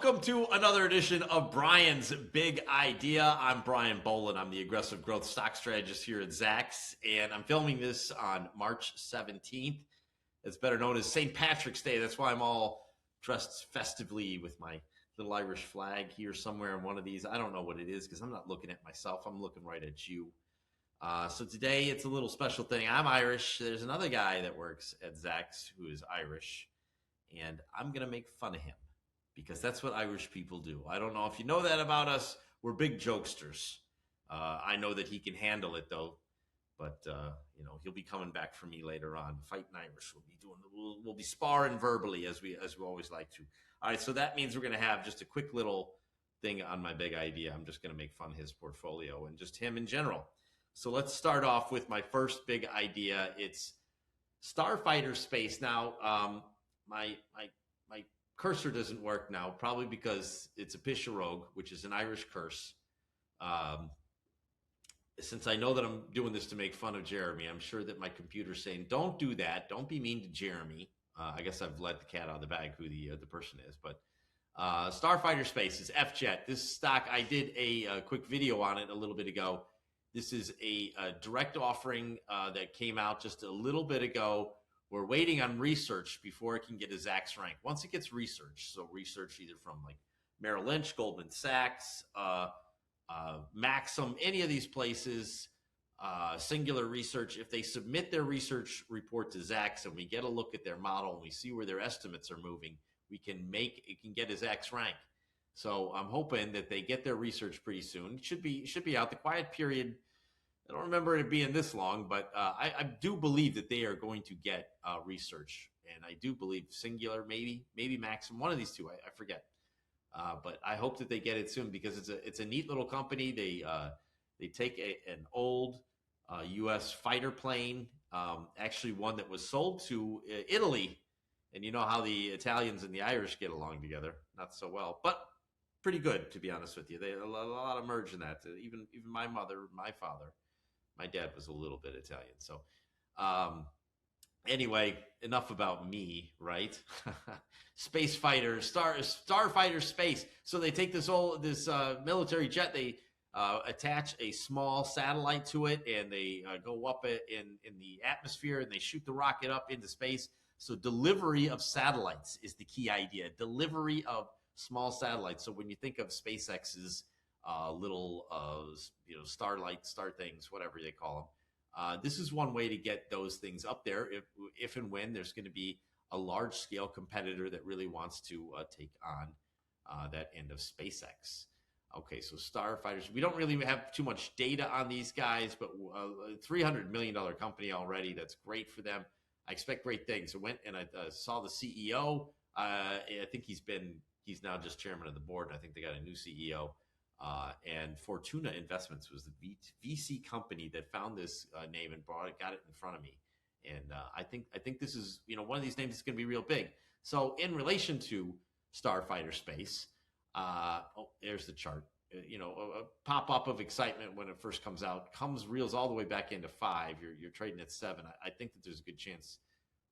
Welcome to another edition of Brian's Big Idea. I'm Brian Mullen. I'm the aggressive growth stock strategist here at Zacks, and I'm filming this on March 17th. It's better known as St. Patrick's Day. That's why I'm all dressed festively with my little Irish flag here somewhere in one of these. I don't know what it is because I'm not looking at myself. I'm looking right at you. So today it's a little special thing. I'm Irish. There's another guy that works at Zacks who is Irish, and I'm going to make fun of him, because that's what Irish people do. I don't know if you know that about us. We're big jokesters. I know that he can handle it, though. But, he'll be coming back for me later on. Fighting Irish. We'll be sparring verbally as we always like to. All right, so that means we're going to have just a quick little thing on my big idea. I'm just going to make fun of his portfolio and just him in general. So let's start off with my first big idea. It's Starfighter Space. Now, my cursor doesn't work now, probably because it's a Pisharog, which is an Irish curse. Since I know that I'm doing this to make fun of Jeremy, I'm sure that my computer's saying, don't do that. Don't be mean to Jeremy. I guess I've let the cat out of the bag who the person is. But Starfighter Space is F-Jet. This stock, I did a quick video on it a little bit ago. This is a direct offering that came out just a little bit ago. We're waiting on research before it can get a Zacks rank. Once it gets research, so research either from like Merrill Lynch, Goldman Sachs, Maxim, any of these places, Singular Research, if they submit their research report to Zacks and we get a look at their model and we see where their estimates are moving, it can get a Zacks rank. So I'm hoping that they get their research pretty soon. It should be out. The quiet period, I don't remember it being this long, but I do believe that they are going to get research, and I do believe Singular, maybe Maxim, one of these two, I forget. But I hope that they get it soon, because it's a neat little company. They take an old U.S. fighter plane, actually one that was sold to Italy, and you know how the Italians and the Irish get along together, not so well, but pretty good, to be honest with you. They a lot of merge in that. Even my mother, my father. My dad was a little bit Italian. So anyway, enough about me, right? Space fighter, Starfighter Space. So they take this military jet, they attach a small satellite to it, and they go up in the atmosphere, and they shoot the rocket up into space. So delivery of satellites is the key idea. Delivery of small satellites. So when you think of SpaceX's little starlight, star things, whatever they call them, this is one way to get those things up there if and when there's going to be a large scale competitor that really wants to take on that end of SpaceX. Okay, so Starfighters, we don't really have too much data on these guys, but a $300 million company already. That's great for them. I expect great things. I went and I saw the CEO. I think he's now just chairman of the board. I think they got a new CEO. And Fortuna Investments was the VC company that found this name and got it in front of me. And I think this is one of these names that's going to be real big. So in relation to Starfighter Space, there's the chart. A pop up of excitement when it first comes out, reels all the way back into 5. You're trading at 7. I think that there's a good chance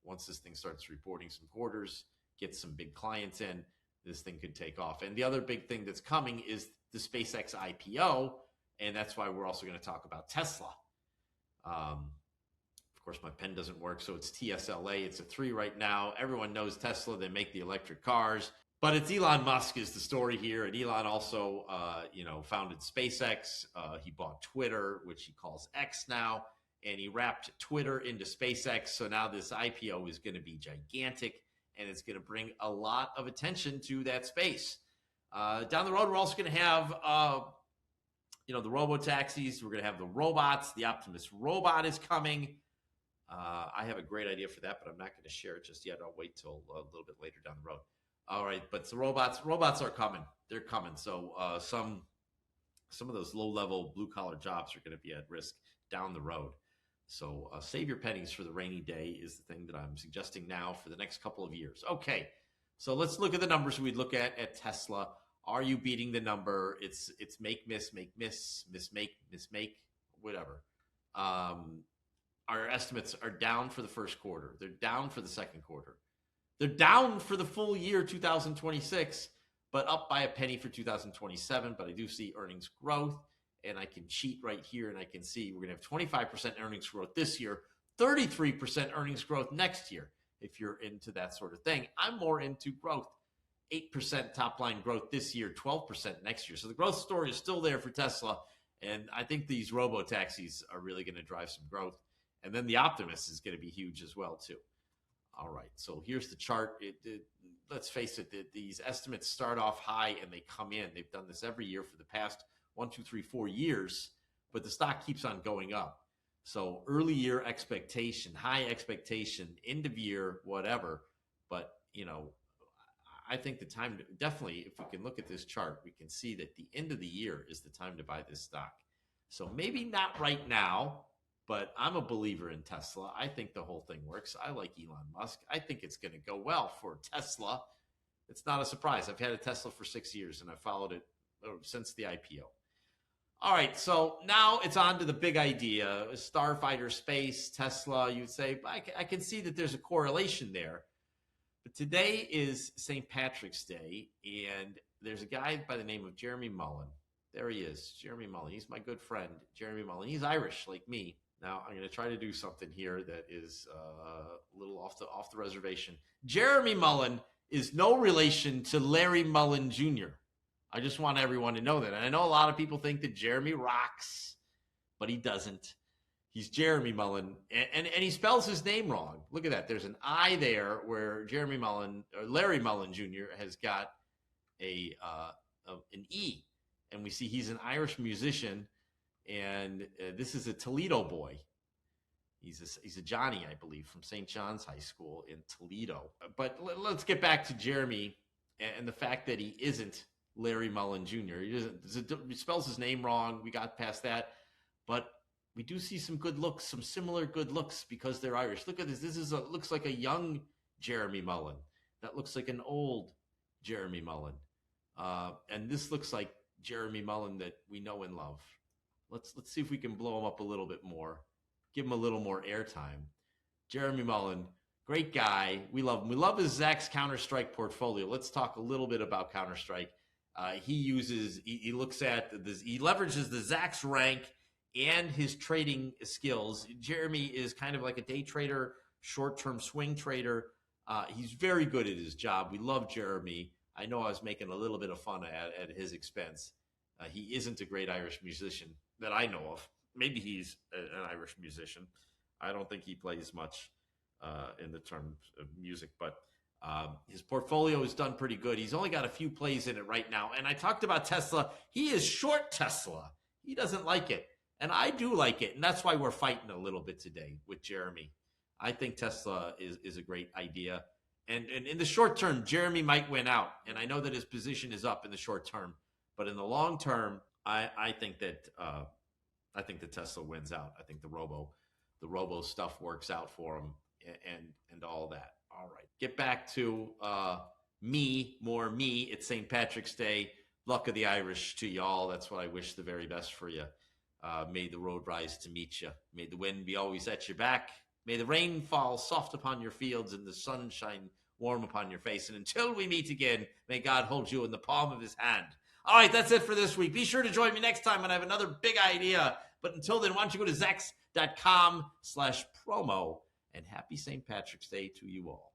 once this thing starts reporting some quarters, gets some big clients in, this thing could take off. And the other big thing that's coming is the SpaceX IPO, and that's why we're also going to talk about Tesla. Of course, my pen doesn't work, so it's TSLA. It's a 3 right now. Everyone knows Tesla. They make the electric cars. But it's Elon Musk is the story here. And Elon also, founded SpaceX. He bought Twitter, which he calls X now. And he wrapped Twitter into SpaceX. So now this IPO is going to be gigantic. And it's going to bring a lot of attention to that space. Down the road, we're also going to have, the robo-taxis. We're going to have the robots. The Optimus robot is coming. I have a great idea for that, but I'm not going to share it just yet. I'll wait till a little bit later down the road. All right, but the robots are coming. They're coming. So some of those low-level blue-collar jobs are going to be at risk down the road. So save your pennies for the rainy day is the thing that I'm suggesting now for the next couple of years. Okay, so let's look at the numbers we'd look at Tesla. Are you beating the number? It's make, miss, make, whatever. Our estimates are down for the first quarter. They're down for the second quarter. They're down for the full year 2026, but up by a penny for 2027. But I do see earnings growth, and I can cheat right here, and I can see we're going to have 25% earnings growth this year, 33% earnings growth next year. If you're into that sort of thing, I'm more into growth. 8% top line growth this year, 12% next year. So the growth story is still there for Tesla. And I think these robo taxis are really going to drive some growth. And then the Optimus is going to be huge as well, too. All right. So here's the chart. Let's face it, these estimates start off high and they come in. They've done this every year for the past 1, 2, 3, 4 years, but the stock keeps on going up. So early year expectation, high expectation, end of year, whatever. But, I think the time, definitely, if we can look at this chart, we can see that the end of the year is the time to buy this stock. So maybe not right now, but I'm a believer in Tesla. I think the whole thing works. I like Elon Musk. I think it's going to go well for Tesla. It's not a surprise. I've had a Tesla for 6 years, and I've followed it since the IPO. All right, so now it's on to the big idea. Starfighter space, Tesla, you'd say, I can see that there's a correlation there. But today is St. Patrick's Day, and there's a guy by the name of Jeremy Mullen. There he is, Jeremy Mullen. He's my good friend, Jeremy Mullen. He's Irish like me. Now, I'm going to try to do something here that is a little off the reservation. Jeremy Mullen is no relation to Larry Mullen Jr. I just want everyone to know that. And I know a lot of people think that Jeremy rocks, but he doesn't. He's Jeremy Mullen, and he spells his name wrong. Look at that. There's an I there where Jeremy Mullen, or Larry Mullen Jr. has got an E. And we see he's an Irish musician, and this is a Toledo boy. He's a Johnny, I believe, from St. John's High School in Toledo. But let's get back to Jeremy and the fact that he isn't Larry Mullen Jr. He spells his name wrong. We got past that. But we do see some good looks, some similar good looks because they're Irish. Look at this. This looks like a young Jeremy Mullen. That looks like an old Jeremy Mullen. And this looks like Jeremy Mullen that we know and love. Let's see if we can blow him up a little bit more. Give him a little more airtime. Jeremy Mullen, great guy. We love him. We love his Zacks Counter-Strike portfolio. Let's talk a little bit about Counter-Strike. He leverages the Zacks rank and his trading skills. Jeremy is kind of like a day trader, short-term swing trader. He's very good at his job. We love Jeremy. I know I was making a little bit of fun at his expense. He isn't a great Irish musician that I know of. Maybe he's an Irish musician. I don't think he plays much in the terms of music, but his portfolio is done pretty good. He's only got a few plays in it right now. And I talked about Tesla. He is short Tesla. He doesn't like it. And I do like it. And that's why we're fighting a little bit today with Jeremy. I think Tesla is a great idea. And in the short term, Jeremy might win out. And I know that his position is up in the short term. But in the long term, I think that Tesla wins out. I think the robo stuff works out for him and all that. All right. Get back to more me. It's St. Patrick's Day. Luck of the Irish to y'all. That's what I wish the very best for you. May the road rise to meet you. May the wind be always at your back. May the rain fall soft upon your fields and the sun shine warm upon your face. And until we meet again, may God hold you in the palm of his hand. All right, that's it for this week. Be sure to join me next time when I have another big idea. But until then, why don't you go to Zacks.com/promo, and happy St. Patrick's Day to you all.